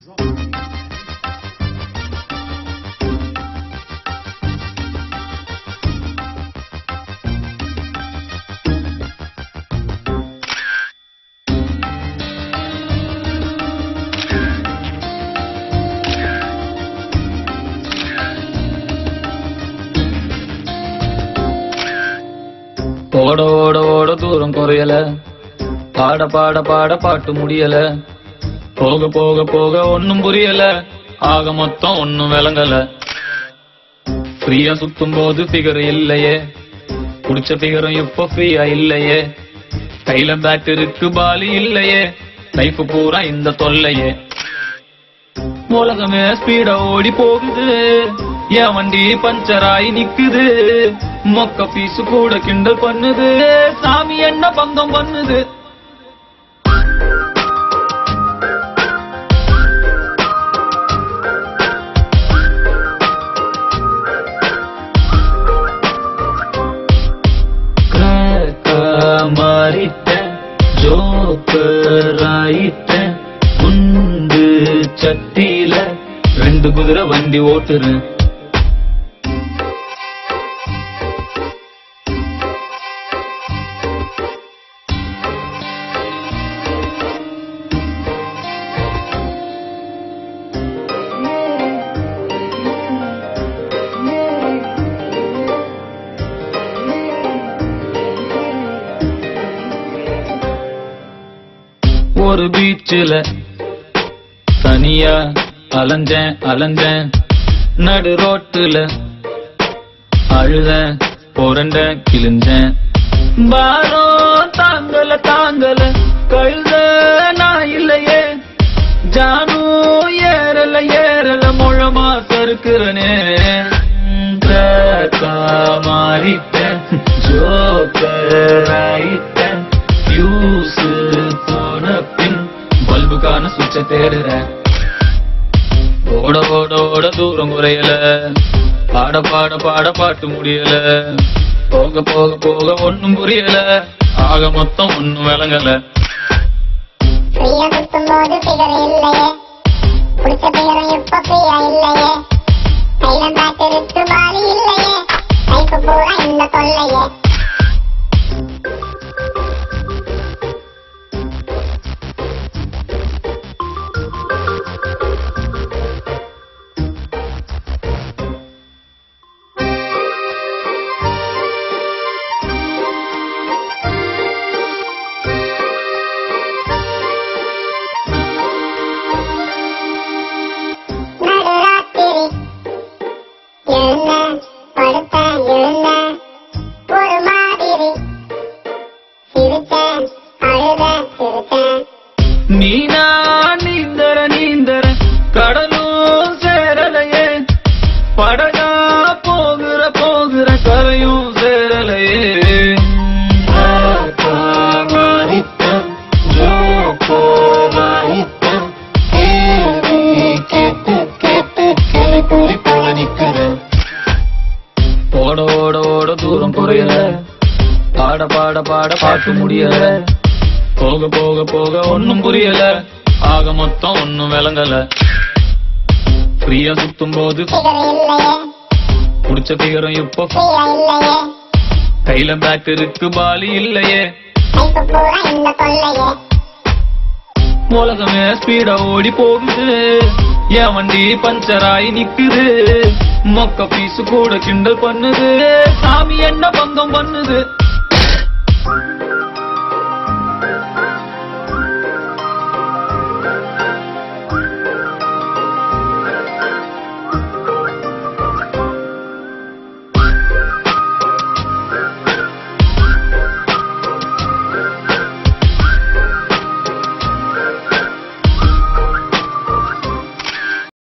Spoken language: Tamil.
ஓட ஓட ஓட தூரம் குறையல, பாட பாட பாட பாட்டு முடியல, போக போக போக ஒன்னும் புரியல, ஆக மொத்தம் ஒன்னும் விளங்கல. ஃப்ரீயா சுத்தும் போது பிகர் இல்லையே, குடிச்ச பிகரும் இப்ப ஃப்ரீயா இல்லையே, கையில பேட் இருக்கு பாலி இல்லையே, லைஃப் பூரா இந்த தொல்லையே. உலகமே ஸ்பீடா ஓடி போகுது, என் வண்டி பஞ்சர் ஆகி நிக்குது, மொக்க பீசு கூட கிண்டல் பண்ணுது, சாமி என்ன பங்கம் பண்ணுது. மாறிட்டேன், ஜோக்கர் ஆயிட்டேன், குண்டு சட்டியில 2 குதிரை வண்டி ஓட்டுறேன். ஒரு பீச்சில தனியா அலைஞ்சேன் அலைஞ்சேன், நடு ரோட்டுல அழுதேன் புரண்டேன் கிழிஞ்சேன். பாரோ தாங்கல தாங்கல கழுத நான் இல்லையே, ஜானு ஏறல ஏறல முழமா சறுக்குறனே. மாறிட்டேன், ஜோக்கர் ஆயிட்டேன், ஃபியூஸ் போன பின் பல்புக்கான சுவிட்ச தேடுறேன். ஓட ஓட ஓட தூரம் குறையல, பாட பாட பாட பாட்டு முடியல, போக போக போக ஒன்னும் புரியல, ஆக மொத்தம் ஒன்னும் விளங்கல. ஃப்ரீயா சுத்தும் போது பிகர் இல்லையே, குடிச்ச பிகரும் இப்ப ஃப்ரீயா இல்லையே, கையில பேட் இருக்கு பாலி இல்லையே, லைஃப் பூரா இந்த தொல்லையே. நீனா நீந்தர நீந்தர கடலும் சேரலையே, படகா போகிற போகிற கரையும் சேரலையே. மாறிட்டேன், ஜோக்கர் ஆயிட்டேன், கேள்வி கேட்டு கேட்டு கேள்வி போல நிக்கிறேன். ஓட ஓட ஓட தூரம் குறையல, பாட பாட பாட பாட்டு முடியல, போக போக போக ஒன்னும் புரியல, ஆக மொத்தம் ஒன்னும் விளங்கல. ஃப்ரீயா சுத்தும் போது குடிச்ச பிகரும் இப்ப கையில பேட் இருக்கு பாலி இல்லையே, உலகமே ஸ்பீடா ஓடி போகுது, என் வண்டி பஞ்சர் ஆகி நிக்குது, மொக்க பீசு கூட கிண்டல் பண்ணுது, சாமி என்ன பங்கம் பண்ணுது.